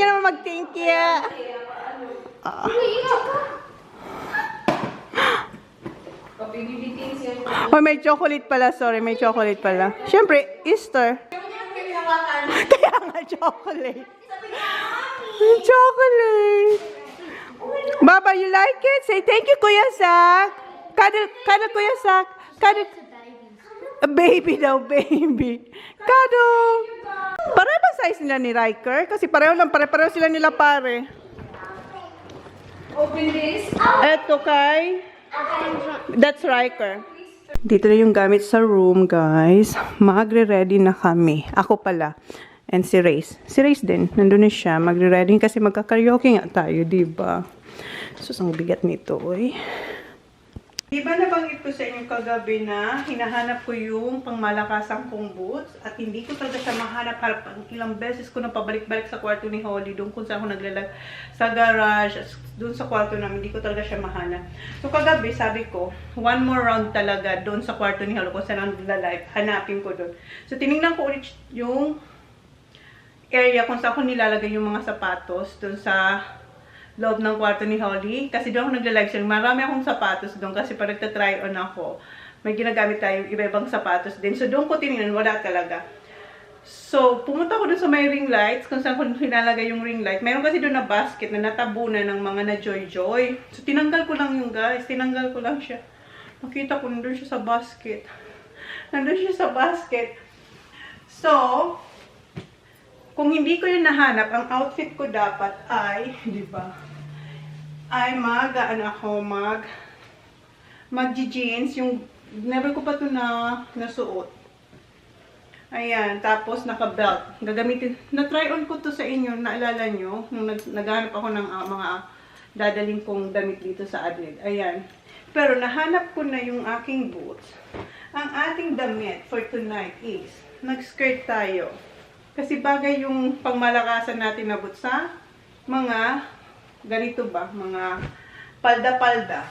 niya naman mag-thank you. Oh, may chocolate pala. Sorry, may chocolate pala. Siyempre, Easter. Kaya nga chocolate. Chocolate. Baba, you like it? Say thank you, Kuya Sak. Cuddle, Kuya Sak. Cuddle. Baby daw, baby. Cuddle. Pareho ba size nila ni Riker? Kasi pareho sila nila pare. Open this. Eto kay... That's Riker. Dito na yung gamit sa room, guys. Magre-ready na kami. Ako pala. And si Race. Si Race din. Nandun na siya. Magre-ready kasi magka-karaoke nga tayo, diba? So, ang bigat nito, oy. Diba nabanggit ko sa inyo kagabi na hinahanap ko yung pangmalakasan kong boots at hindi ko talaga siya mahanap. Ilang beses ko na pabalik-balik sa kwarto ni Holly doon kung saan ako naglalag sa garage, doon sa kwarto namin, hindi ko talaga siya mahanap. So kagabi sabi ko, one more round talaga doon sa kwarto ni Holly kung saan ako naglalag, hanapin ko doon. So tinignan ko ulit yung area kung saan ko nilalagay yung mga sapatos doon sa loob ng kwarto ni Holly. Kasi doon ako nagla-live stream. Marami akong sapatos doon kasi pag nagta-try on ako, may ginagamit tayong iba-ibang sapatos din. So doon ko tinignan, wala talaga. So, pumunta ko doon sa may ring lights, kung saan ko hinalagay yung ring light. Mayroon kasi doon na basket na natabunan ng mga na-joy-joy. So, tinanggal ko lang yung guys. Tinanggal ko lang siya. Nakita ko, nandun siya sa basket. Nandun siya sa basket. So, kung hindi ko yun nahanap, ang outfit ko dapat ay, di ba, ay mag-jeans, yung never ko pa ito nasuot. Ayan, tapos naka-belt. Gagamitin, na-try on ko to sa inyo, naalala nyo, nung naghanap ako ng mga dadaling kong damit dito sa Adelaide. Ayan. Pero nahanap ko na yung aking boots. Ang ating damit for tonight is, nag-skirt tayo. Kasi bagay yung pangmalakasan natin na boots sa mga ganito ba, mga palda-palda.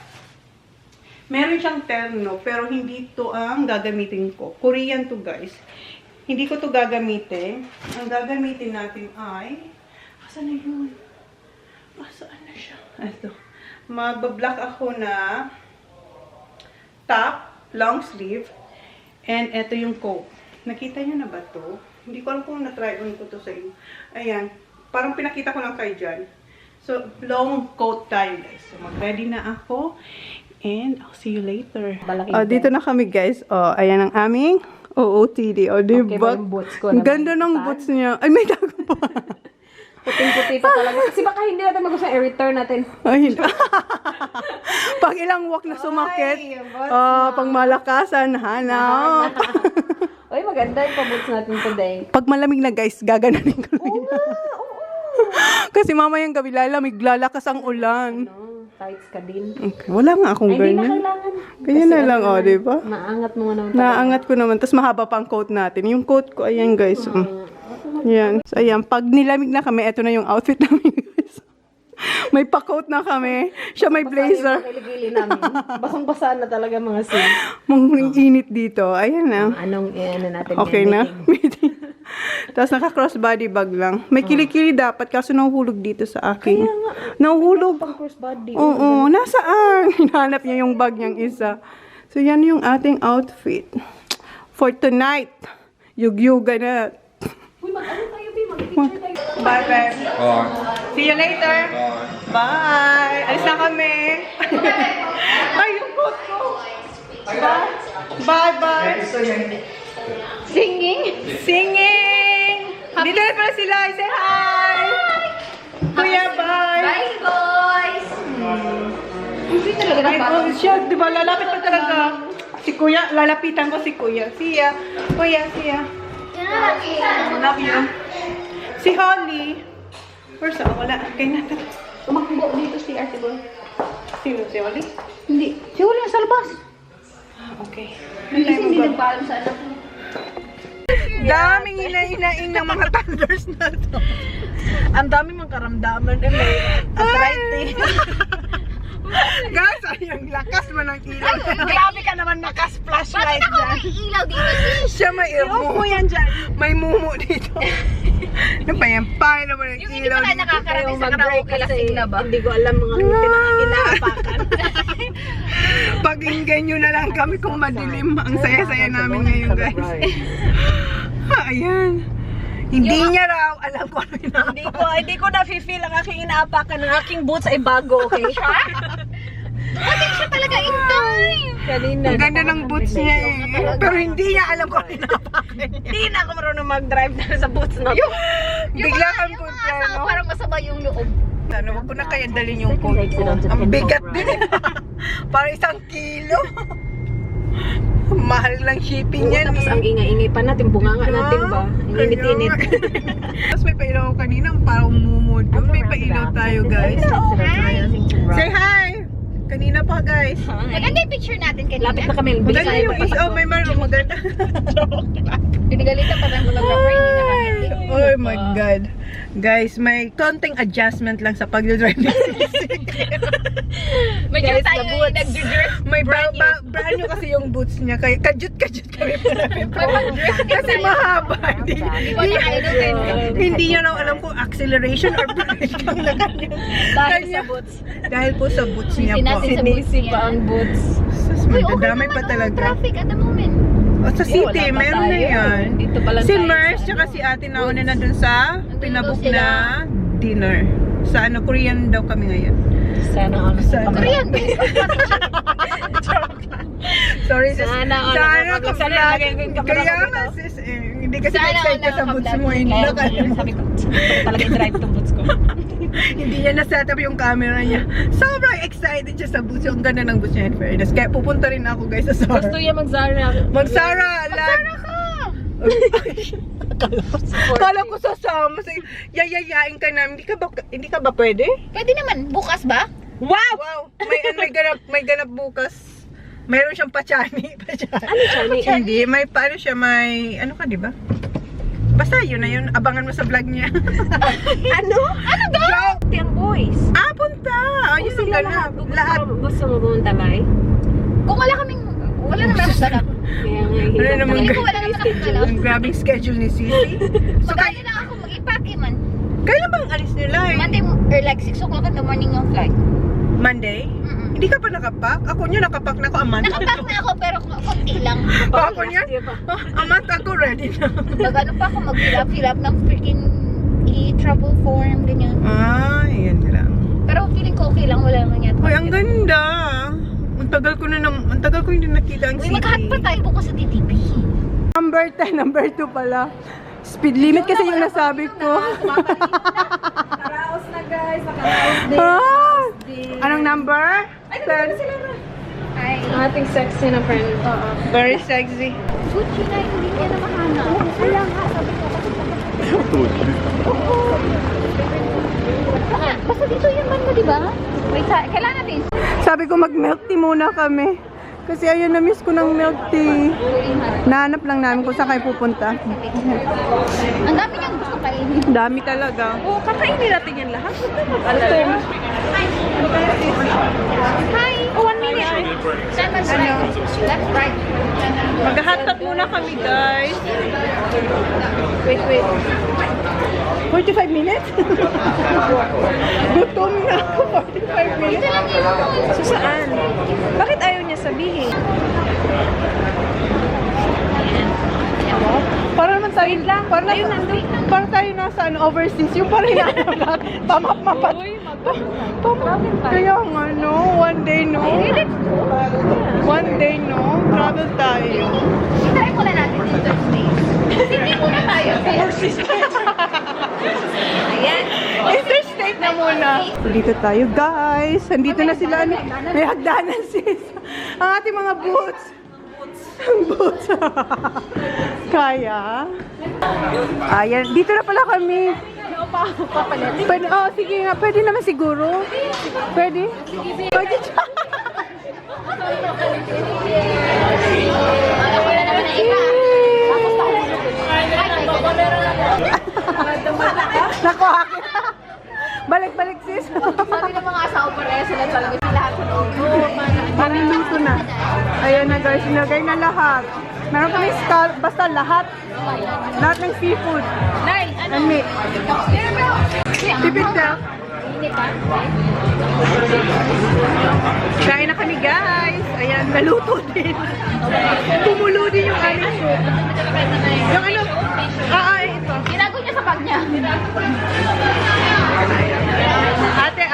Meron siyang terno, pero hindi to ang gagamitin ko. Korean to guys. Hindi ko to gagamitin. Ang gagamitin natin ay, asan na yun? Asaan na siya? Ito. Magbablock ako na top, long sleeve, and ito yung coat. Nakita nyo na ba to? Hindi ko alam kung na-try on ko to sa inyo. Ayan. Parang pinakita ko lang kayo dyan. So, long coat tayo, guys. So, mag-ready na ako. And, I'll see you later. Dito na kami, guys. Ayan ang aming OOTD. Diba? Ang ganda ng boots niya. Ay, may tago pa. Puting-puti pa talaga. Kasi baka hindi natin mag-usap, i-return natin. Ay, hindi. Pag ilang walk na sumakit, pang malakasan, hanap. Uy, maganda yung paboots natin today. Pag malamig na guys, gagananin ko lang. Oo. Kasi mamayang gabi lalakas ang ulan. Tights ka din. Okay. Wala nga akong ganyan. Hindi na kailangan. Kaya na lang, diba? Naangat mo naman. Naangat ko naman. Tapos mahaba pa ang coat natin. Yung coat ko, ayan guys. Yan. So, ayan. Pag nilamig na kami, ito na yung outfit namin guys. May pa-coat na kami. Siya may blazer. Basang-basa na talaga mga sis. Mang init dito. Ayan na. Anong natin? Okay na. Tapos naka-crossbody bag lang. May kilikili dapat kaso nahuhulog dito sa akin. Kaya nga. Nahuhulog. Pang crossbody. Oo. Nasaan? Hinahanap niya yung bag niyang isa. So yan yung ating outfit. For tonight. Yugyuga na. Uy, mag-ano tayo, B? Mag-picture tayo. Bye, bye. See you later. Bye. Alis na kami. Ay, yung coat ko. Bye. Bye, bye. Singing? Singing. Dito na pala sila. Say hi. Kuya, bye. Bye, boys. Hindi talaga Ay, oh, siya, di ba? Lalapit pa talaga. Si Kuya, lalapitan ko si Kuya. See ya. Kuya, see ya. Love you. Si Holly. Where's sa? Wala. Kaya natin. Tumakbo dito si Ate Boy. Sino? Si Holly? Hindi. Si Holly nasa labas. Okay. Kasi hindi nagpaalam sa anak mo. Daming ina-inaing ng mga thunders na to. Ang daming mga karamdaman. Arthritis. Guys, ay ang lakas man ng ilaw. Grabe ka naman makas-flashlight dyan. Ilaw dito sis. Siya may Iupo yan dyan. May mumu dito. Ano pa yan? Paano naman ang Yung hindi ilaw pa tayo dito? nakakarating sa karaoke lasing na ba? Hindi ko alam mga inaapakan. Pakinggan nyo na lang kami kung madilim. Ang saya-saya namin ngayon, guys. Ayan. Hindi niya raw alam ko ano Hindi ko na-feel ang aking inaapakan. Ang aking boots ay bago, okay? Bakit siya talaga in time? Kanina. Ang ganda ng boots niya eh. Pero hindi niya alam ko ano inapakan niya. Hindi na ako marunong mag-drive na sa boots na to. Bigla kang Yung punta, asa ko no? parang masama yung loob. Ano, wag ko na kaya dalhin yung coat ko. Ang bigat din. Parang 1 kilo. Mahal lang shipping yan Tapos eh. ang ingay-ingay pa natin, bunganga natin ba? Ang init-init. Tapos may pailaw ko kanina, parang umumod doon. May pailaw tayo, guys. Say hi! Kanina pa, guys. Maganda yung picture natin kanina. Lapit na kami. Bilis Maganda na yung is. Oh, may marunong maganda. Pinagalitan pa ng photographer, hindi na kami. Oh my God. Guys, may konting adjustment lang sa pag-drive ng Medyo Guys, tayo the boots. nag-dress. May brand new kasi yung boots niya. Kaya kajut-kajut kami pa namin. Kasi mahaba. Hindi ko na kainutin. Hindi niya raw alam kung acceleration or brake ang nakanya. Dahil sa boots. Dahil po sa boots niya po. Natin sa boots Sinisip pa ang boots. Sus, madadamay pa talaga. Traffic at the moment. O sa city, wala pa meron na tayo. yan. Dito pala Si tayo Mers, sa tsaka si ate nauna na dun sa pinabook sila. na dinner. Sa ano, Korean daw kami ngayon. Sana all. Sana. Korean. Sorry sis. Sana all. Sana Sana ka-vlog. magagawin ka pa Kaya ako nga dito. sis, hindi kasi Sana excited ka all sa boots nakaka-vlog. mo. Hindi Kaya na sabi ko talaga i-drive tong boots ko. Hindi niya na-set up yung camera niya. Sobrang excited siya sa boots. Yung ganda ng boots niya in fairness. Kaya pupunta rin ako guys sa Zara. Gusto niya mag-Zara. Mag-Zara! Sana ka! Kala ko sasama. Yayayain ka na. Hindi ka ba pwede? Pwede naman. Bukas ba? Wow! May ganap bukas. Mayroon siyang pachani. Ano chani? Hindi, may paano siya, may ano ka, di ba? Basta yun na yun, abangan mo sa vlog niya. Ano? Ano ba? Joke! Yung boys. Ah, punta! Ayun ang ganap. Lahat. Gusto mo pumunta ba eh? Kung wala naman akong dalap. Kaya nga, Ano naman Hindi ko wala naman akong dalap. Ang grabing schedule ni Sisi. So, Magkano lang ako mag-ipake man. kailan bang alis nila eh? Monday or like 6 o'clock in the morning yung flight. Monday? Hindi ka pa nakapak? Ako niya nakapak na ako a month. Nakapack na ako pero konti lang. Ako niya? A month ako ready na. Ano pa ako mag-fill up ng freaking e-travel form, ganyan. Ah, yan lang. Pero feeling ko okay lang, wala naman yata. Uy, ang ganda. Ang tagal ko hindi nakita ang Uy, city. maghahat pa tayo bukas sa TTP. Number 10, number 2 pala. Speed limit kasi yung nasabi ko. Nakaraos na guys. Nakaraos din. Ah! Anong number? 10. Ay, Ating sexy na friend. Very sexy. Gucci na, hindi niya na mahanap. Kaya nga, sabi ko kasi basta dito yung man mo, di ba? Wait, kailangan natin. Sabi ko mag-milk tea muna kami. Kasi ayun, na-miss ko ng milk tea. Nahanap lang namin kung saan kayo pupunta. Ang dami niyang gusto kainin. Dami talaga. Oo, kakainin natin yan lahat. Hi! Oh, 1 minute. That's right. That's right. Mag-hotdog muna kami, guys. Wait. 45 minutes? Gutom na ako. 45 minutes. Ito lang yun. So saan? Bakit ayaw niya sabihin? Para naman tayo lang. Para tayo nasa overseas. Yung parang hinahanap lahat. Pamap-mapat. Kaya nga, no? One day, no? One day, no? Travel tayo. Try muna natin interstate. Hindi muna tayo. Ayan. Interstate na muna. Dito tayo, guys. Andito na sila. May hagdanan, sis. Ang ating mga boots. Boots. Kaya. Ayan. Dito na pala kami. Pwede, oh, sige nga. Pwede naman siguro. Pwede? Pwede siya. Naku, akin. Balik-balik, sis. Sabi ng mga asawa pareha sila talaga sa lahat sa loob. Maluluto na. Ayan na guys, sinagay na lahat. Meron kami scallop, basta lahat. Lahat ng seafood. Nay, ano? And meat. Tipid na. Kain na kami guys. Ayan, naluto din. Tumulo din yung aming soup. Yung ano? Ito. Ginago niya sa bag niya. Ate,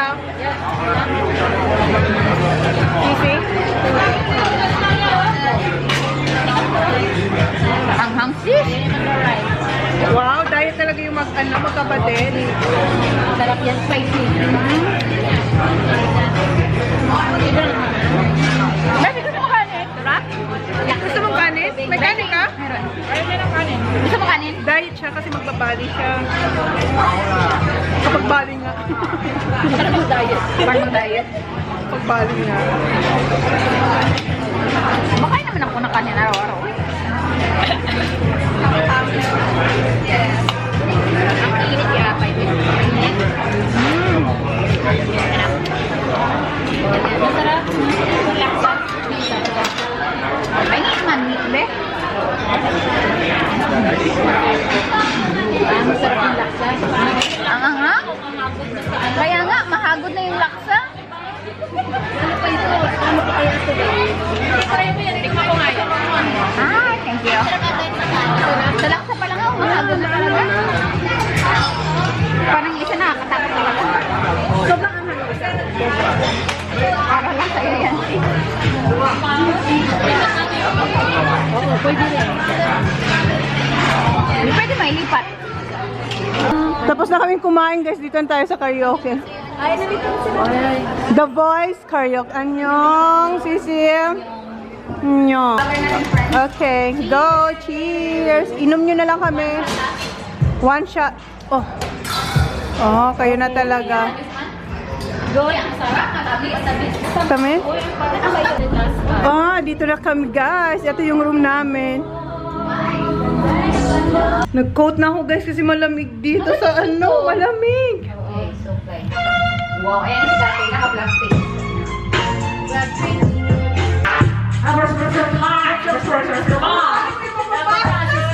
Easy. Ang hangsis. Wow, diet talaga yung magkapatid. Sarap yan, spicy. Bakit gusto mo kanin? Sarap? Gusto mong kanin? May kanin ka? Meron. Gusto mo kanin? Diet siya kasi magbabali siya. Kapag bali nga. Ano bang diet? Parang diet? Kapag bali nga. Makain naman ako ng kanin araw-araw. Ang init kaya pa ito. Masarap. Ay, man, meat be? Masarap yung laksa. Ang anghang? Kaya nga, mahagod na yung laksa. Ano pa ito? Ano pa kaya ito? Try mo yan. Tikman ko nga yun. Ah, thank you. Sa laksa pa lang ako, mahagod na talaga. Parang isa nakakatakot talaga. Sobrang para lang sa'yo yan. Oo, pwede rin. Pwede mailipat. Tapos na kaming kumain guys, dito na tayo sa karaoke. Ay, nandito sila. The Voice Karaoke. Annyeong, sisim. Annyeong. Okay, go. Cheers. Inom nyo na lang kami. One shot. Oh. Oh, kayo na talaga. Go, yan. Sarap. Kami? Ah, dito na kami guys. Ito yung room namin. Nag-coat na ako guys kasi malamig dito sa ano. Malamig. Wow, ayan si dati. Naka-plastic. Plastic.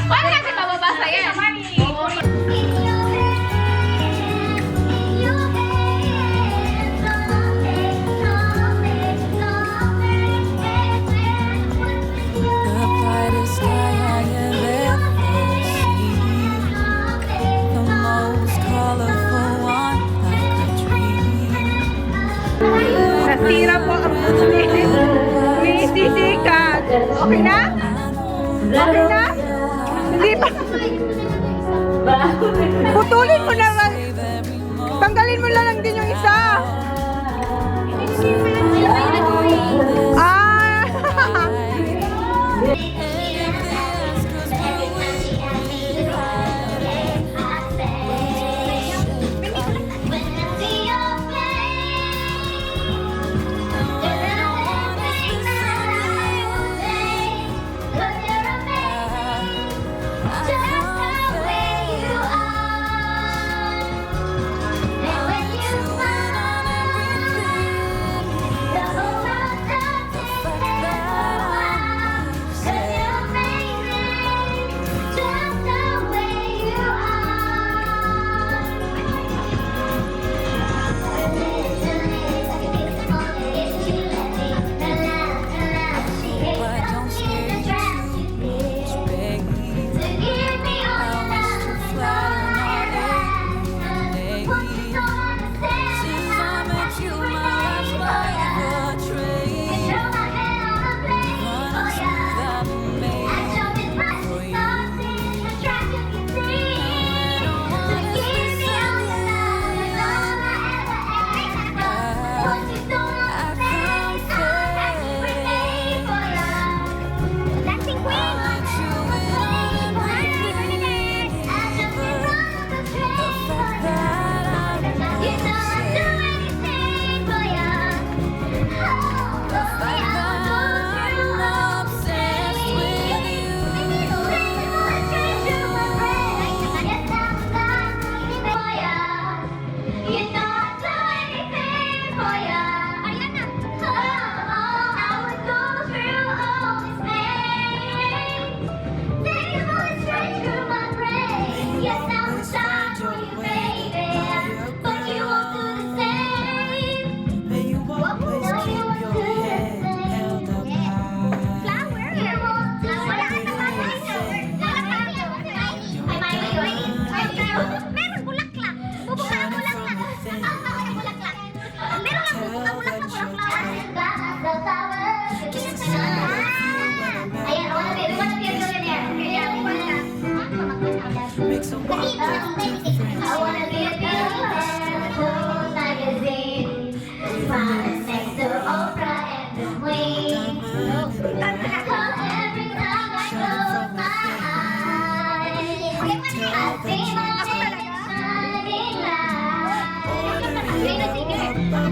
Paano natin mababasa yan? Nasira po ang ni Sisikat. Okay na? Okay na? Hindi pa. Putulin mo na lang. Tanggalin mo lang din yung isa. Ah!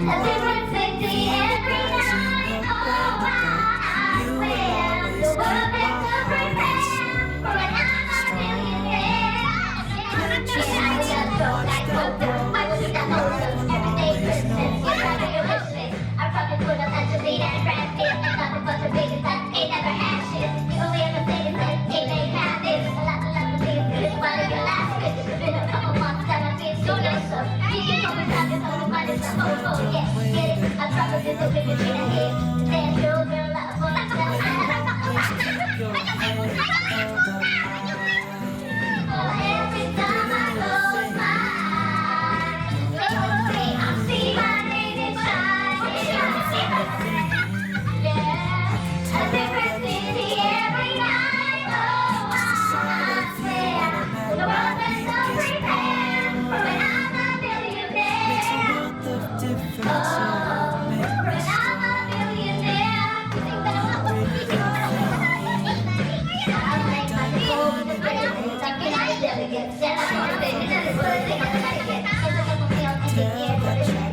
different city every night. Oh, I swear the world better prepare for when I'm a millionaire. I just go like Oprah. Why would you not know every day Christmas? You're not your wish list. I probably put up Angelina and Brad Pitt and nothing but the biggest that ain't never had shit. The only other thing is that it may have this. A lot of things good while your last bitch. It's been a couple months that I've been so nice. So you can always have this whole money. So yeah, get it. I probably do the bitch in a head. Then you'll real love for myself. Every time I close my eyes, I see my name in shining. Yeah, a different city every night. Oh, I swear the world is so prepared for when I'm a millionaire. Oh, when I'm a millionaire. I'll make my deal with the biggest. Like United Delegates. Yeah, I'm gonna be the biggest. What is it gonna make it? It's a couple meals and the year for the shake.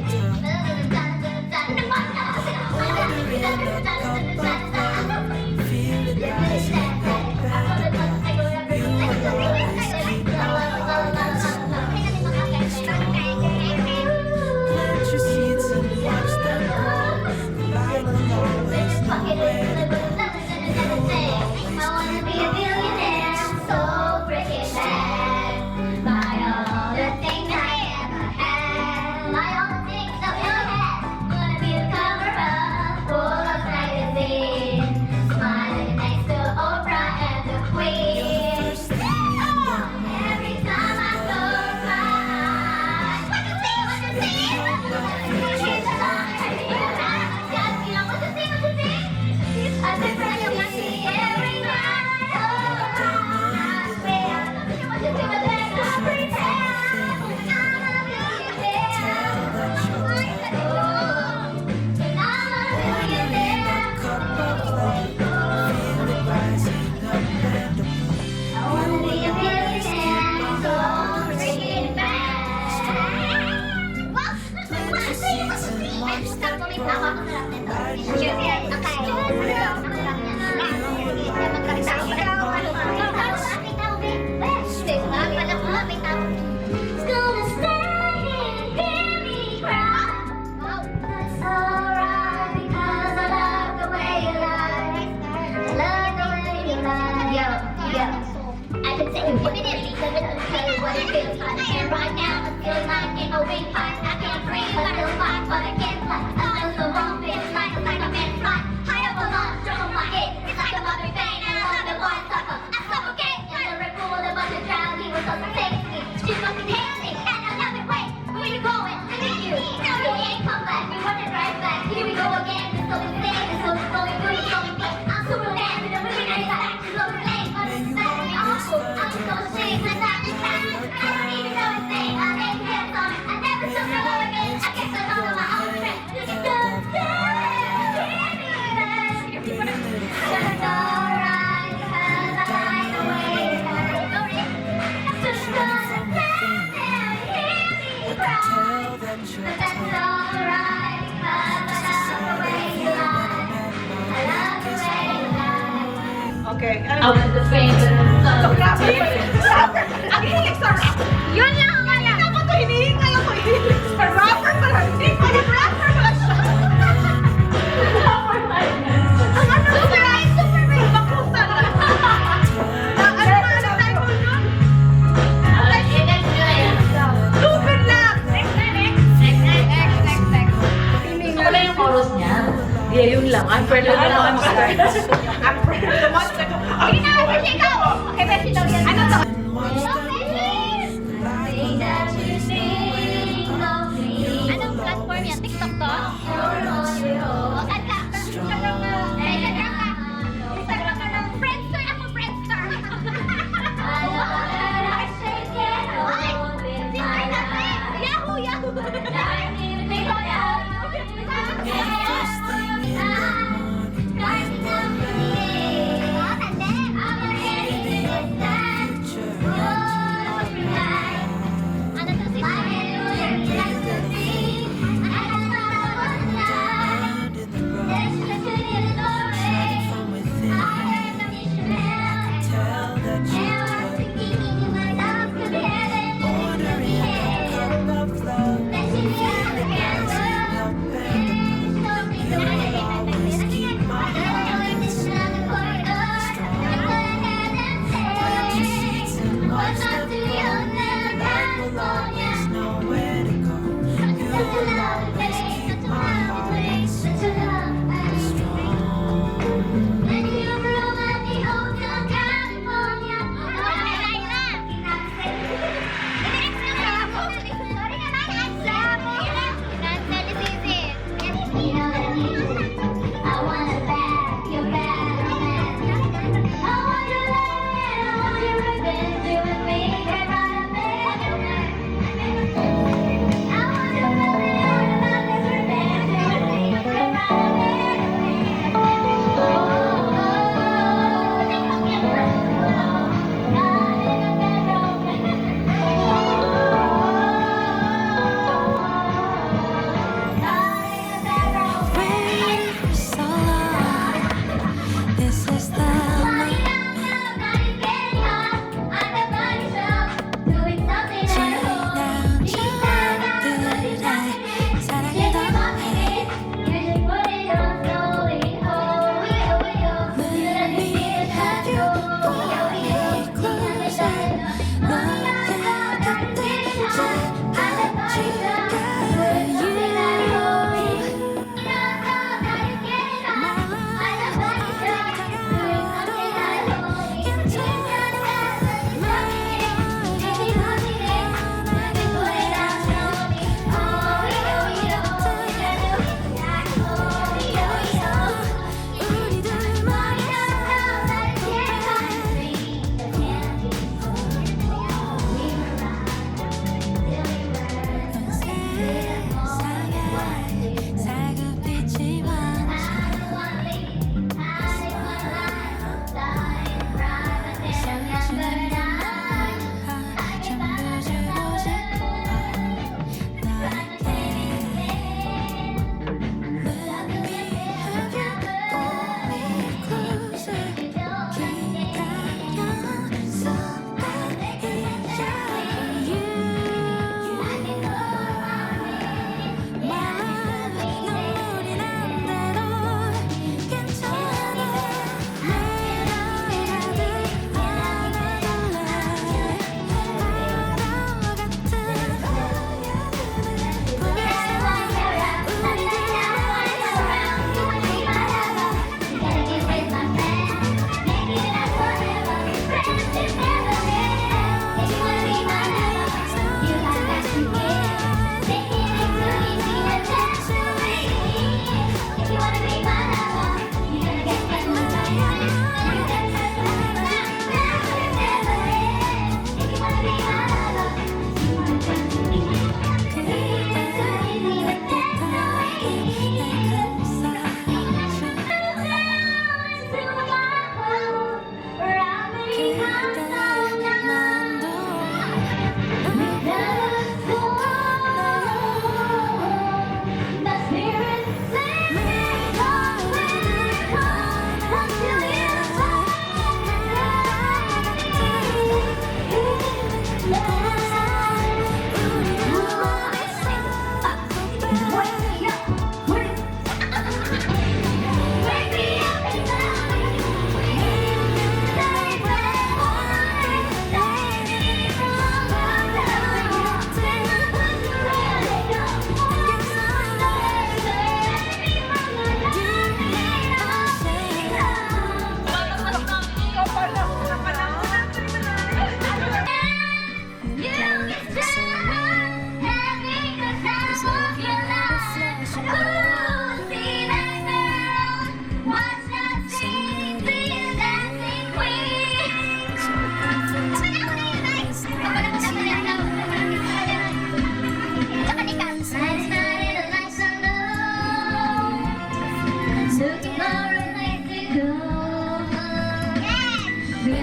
Okay. I want the fame. Ang hilig sa rap. Yun lang ang alam. Hindi ako ito hinihingal ako. Hilig sa rapper pala. Hindi pala rapper pala siya. Rapper pala. Ang ano Super right, super right. Makuta na. Ang ano na ang title nun? Stupid lang. Next. Gusto ko lang yung chorus niya. Yeah, yun lang. I'm pretty lang ako mag-start. I'm pretty lang ako Hindi na, kasi ikaw. Okay, besi daw yan. Ano to? Say that you see, no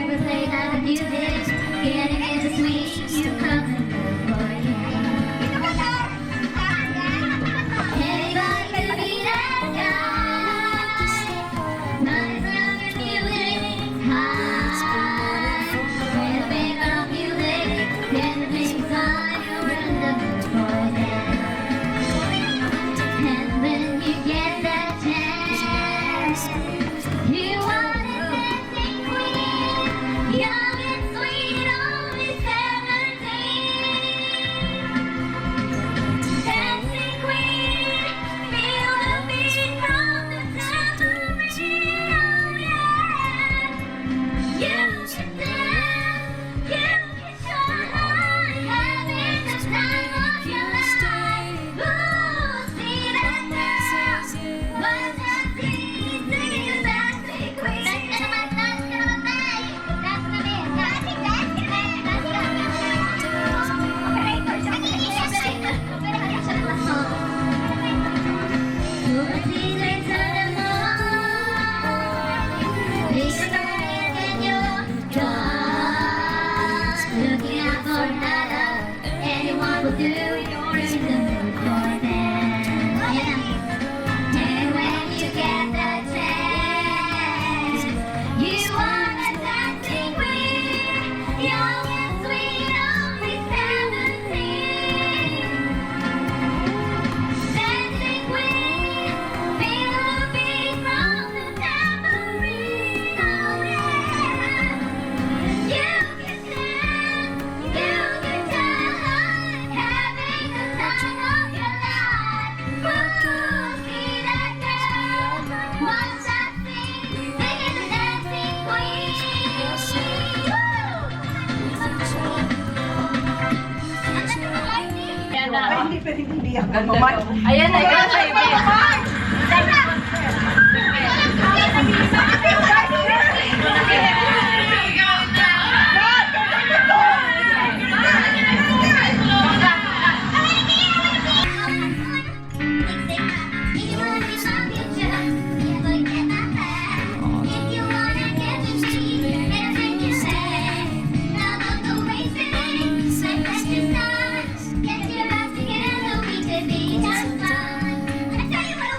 we play the music, getting in the swing, you come and look for you. Anybody could be that guy. Money's around your music, high. When the big girl music, then the big time you're in the mood for them. And when you get that chance, you want a dancing queen, young and sweet, only 17. Dancing queen, feel the beat from the tambourine, oh yeah. You can dance, you can shine, having the time of your life. Ooh, see that girl, what's that singing, singing the dancing queen. That's gonna be, that's gonna be, that's gonna be, that's looking out for another, anyone will do. You're in the mood for them. Yeah. And when you get the chance, you are a dancing queen, young and sweet, only 17. Dancing queen, feel the beat from the tambourine, oh yeah. You can dance, you can shine, having the time of your life. Ooh, see that girl, what's that sing, singing the dancing queen. Ayan na. Hindi pwedeng hindi ako mamay. Ayan na, ikaw sa ibe. Get your ass together, we could be just fine. I tell you what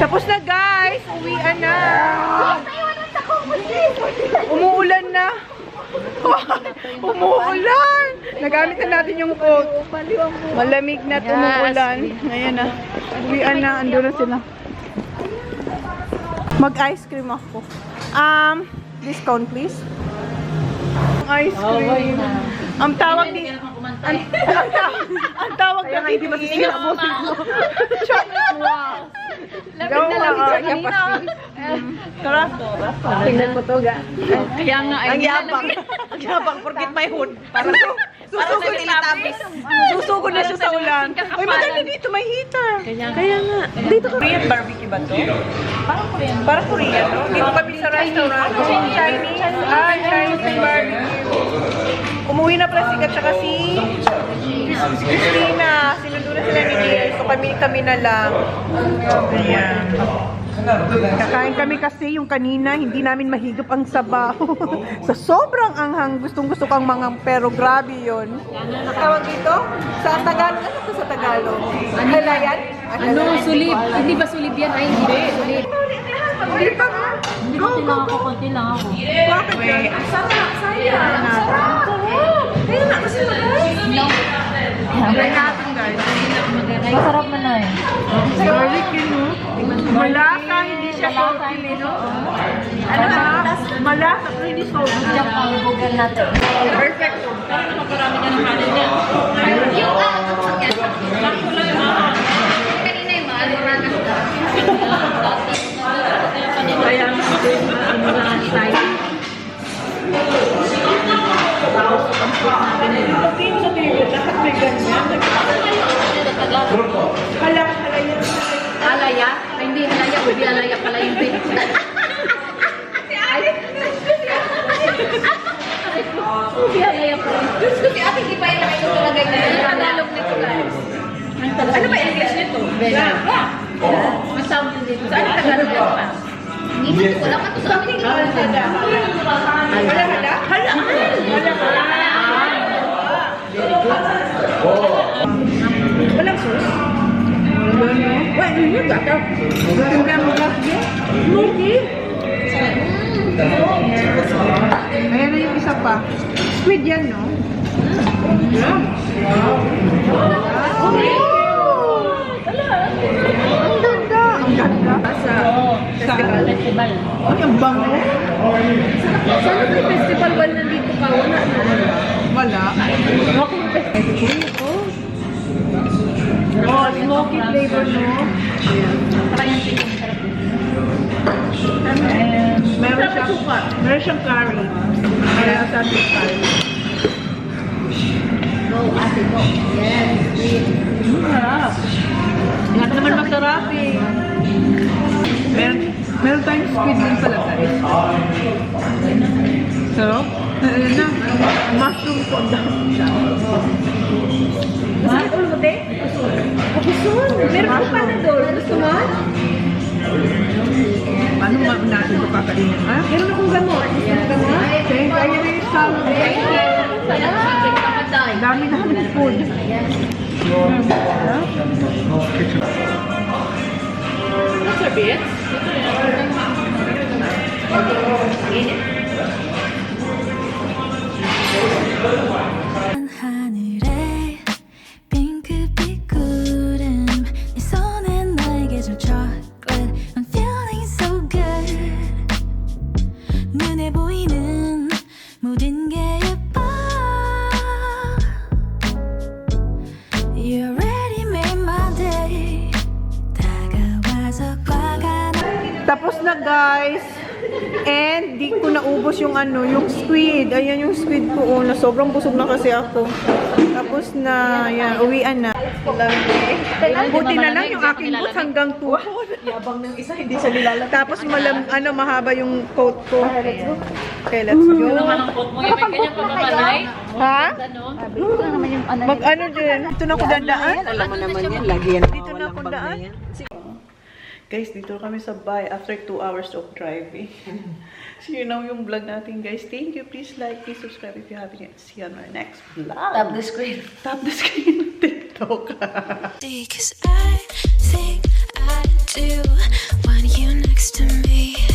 Tapos na guys, uwian na. Umuulan na. Umuulan. Nagamit na natin yung coat. Malamig na umuulan. Ngayon na. Uwian na, ando na sila. Mag-ice cream ako. Discount please. Ice cream. Ang tawag di ang tawag na hindi masisira mo. Lamig na kanina. Tara. Tingnan mo to ga. Kaya nga ay Ang yabang forget my hood. Para susugod susugod na siya sa ulan. Uy, maganda dito, may heater. Kaya nga. Dito ka. Korean barbecue ba to? Parang Korean, no? Dito kami sa restaurant. Chinese. Chinese barbecue. Umuwi na pala si Kat tsaka si Christina. Sinundo na sila ni Neil. So kami na lang. Ayan. Kakain kami kasi yung kanina, hindi namin mahigop ang sabaw. Sa sobrang anghang, gustong-gusto kang mga, pero grabe yun. Tawag dito? Sa Tagalog? Ano ito sa Tagalog? Halayan? Ano, sulib? Hindi ba sulib yan? Ay, hindi. Sulib. Hindi pa nga. Go, go, go. Konti lang ako. Bakit yan? Sayang. Kaya na kasi try natin guys. Masarap na na eh. Garlic yun, no? Malasa, hindi siya salty, no? Ano ba? Malasa, pero hindi salty. Diyan pa ang bugal natin. Perfect. Kanina yung mahal, maranas ka. kaya ang mga tayo. Pagdating sa table, lahat may ganyan. Halaya. Alaya? Ay, hindi alaya. Ubi alaya pala yung big. Ubi alaya pala. Diyos ko, si ate, di pa yung nakalagay na yung Tagalog nito guys. Ano ba English nito? Ang sound yun dito. Saan Tagalog nito pa? Hindi ko wala ka to sa amin. Walang sauce? Wala, yun yung gata. Tingnan mo gata. Smoky. Ayan na yung isa pa. Squid yan, no? Yeah. Ang ganda. Sa Festival. Ay, ang bango. Sana may festival wala nandito ka? Wala na. Wala. Smoking festival. Oh, smoky flavor, no? Meron siyang curry. Kaya sabi curry. Go, ate, go. Yes, sweet. Masarap. Lahat naman masarap eh. Meron tayong squid din pala guys. So, ayun na. Mushroom ko. Masakit ulo mo, te? Gusto mo? Meron ko pa na doon. Gusto mo? Paano natin ito kakainin, ha? Meron akong gamot. Gamot? Okay, kaya na yung salad. Dami namin food. What's your bit? 하늘에 핑크빛 구름 네 손에 나에게 준 chocolate I'm feeling so good 눈에 보이는 모든 게 예뻐 You already made my day 다가와서 꽉 안아 Tapos na guys. And di ko naubos yung yung squid. Ayan yung squid ko. Oh, na sobrang busog na kasi ako. Tapos na, yan, uwian na. Buti na lang yung aking boots hanggang tuhod. Yabang ng isa, hindi siya nilalagay. Tapos mahaba yung coat ko. Okay, let's go. Ha? Mag-ano din? Dito na ako dadaan? Alam mo naman yan, lagi yan. Dito na ako daan? Guys, dito kami sa Bahay after 2 hours of driving. So, you know yung vlog natin, guys. Thank you. Please like, please subscribe if you haven't yet. See you on our next vlog. Tap the screen. Tap the screen. TikTok. Cause I think I do when you're next to me.